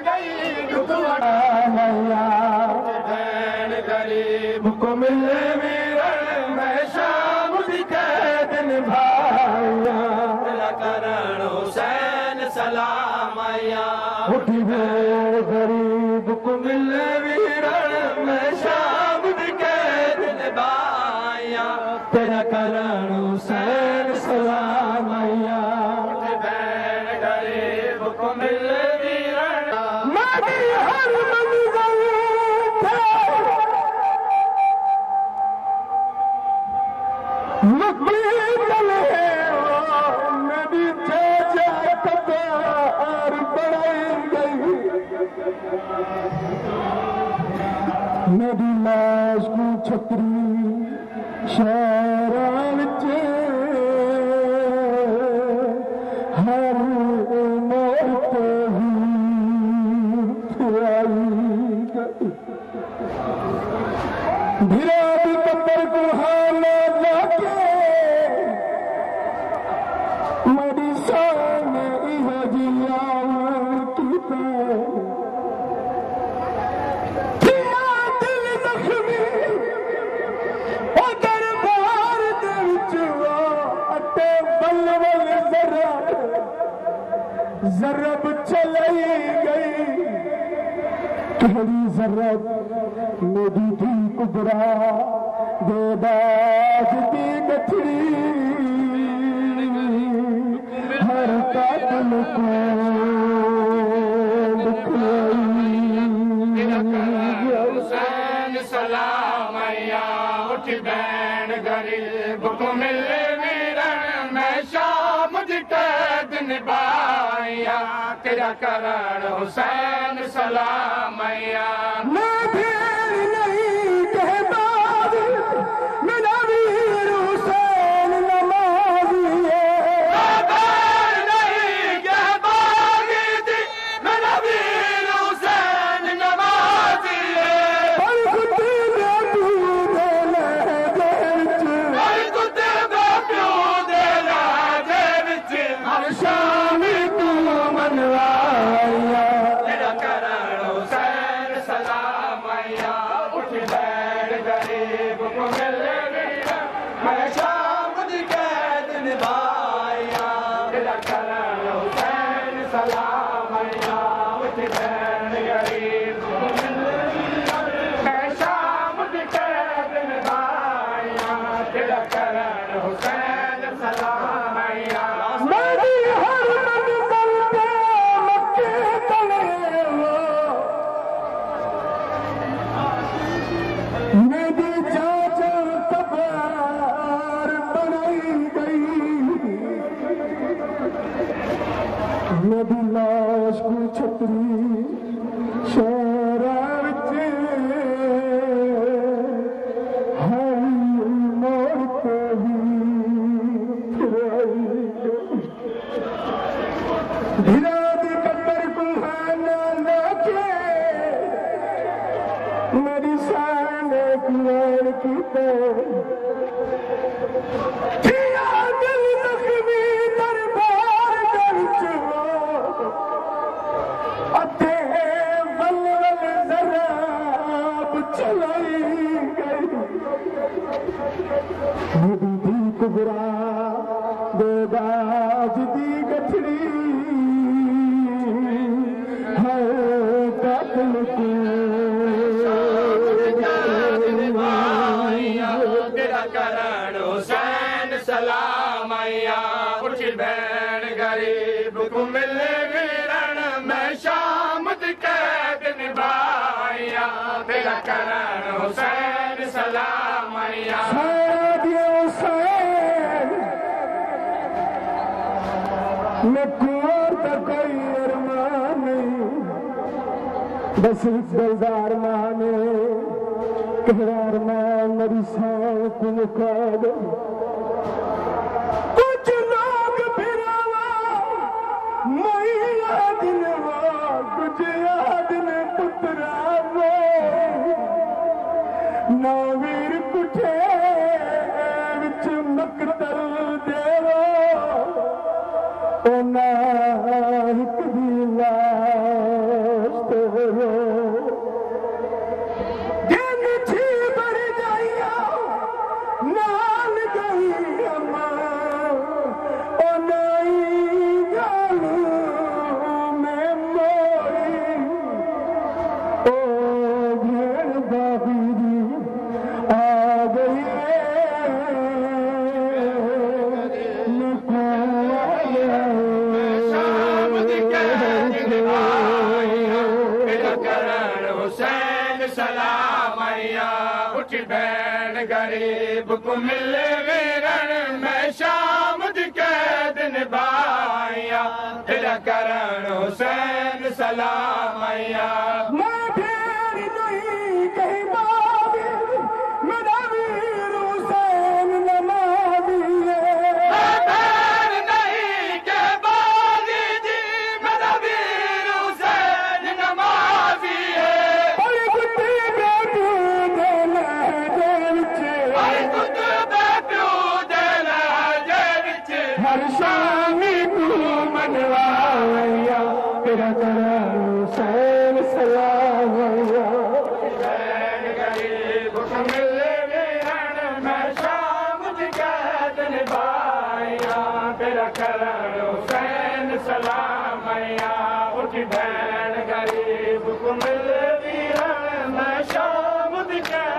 गई मैया बैन गरीब को मिले वीरण मैं शाम दी कैद निभाया तेरा करण हुसैन सलाम आया उठी बैन गरीब को मिले वीरण मैं शाम दी कैद निभाया तेरा करण हुसैन सलाम आया उठी बैन गरीब को मिले मेरी लाश को छतरी शहरां विच हर मोड़ ते ही आई गई धीरा दी कब्र को हाना जाके मेरी शान इहो जिया कीता जरब चलाई गई कहरी जरब मेरी थी कुबरा बेदाग दी गठरी हर कातल को हुसैन सलाम आया उठ बैन गरीब को मिले वीरण मैं शाम दी कैद निभाया तेरा करण हुसैन सलाम आया मैं फिर नहीं कहता मेरा वीर हुसैन नमाज़ी है नहीं कहता मेरा वीर हुसैन नमाज़ी है हर शाम तू मनवाया तेरा करण हुसैन सलाम आया उठ बैठ गरीब को मिले वीरण मैं शाम दी कैद निभाया तेरा करण हुसैन सलाम आया उठ बैठ गरीब को मिले वीरण मैं शाम दी कैद निभाया तेरा करण हुसैन सलाम आया मेरी लाश को छतरी शहरां विच हर मोड़ ते ही धीरा दी कब्र को हाना लाके मेरी शान कुरान की कुबरा बेदाग दी गठरी हर कातल को तेरा करण हुसैन सलाम आया उठ बैन गरीब को मिले वीरण मैं शाम दी कैद निभाया तेरा करण हुसैन सलाम आया मैं कोर का कोई अरमान नहीं बस इस दिलदार माने कहरा अरमान मेरी शान को मुका दो कुछ लोग फिरावा मोइया दिलवा कुछ याद ने पुत्रा ना वीर कुठे विच मकतर देवो ओ ना हिक दी लाश सलामैया उठ बैन गरीब को मिल वीरन में शाम दी कैद निभाइया तेरा करण हुसैन सलामैया मैं फिर नहीं कहीं बाबी मेरा वीर हुसैन नमाज़ी है शामी तू मनवाया तेरा करण हुसैन सलामैया गरीब को मिल वीरन में शाम दी कैद निभाइया तेरा करण हुसैन सलामैया उठ बैन गरीब को मिल वीरन में शाम दी कैद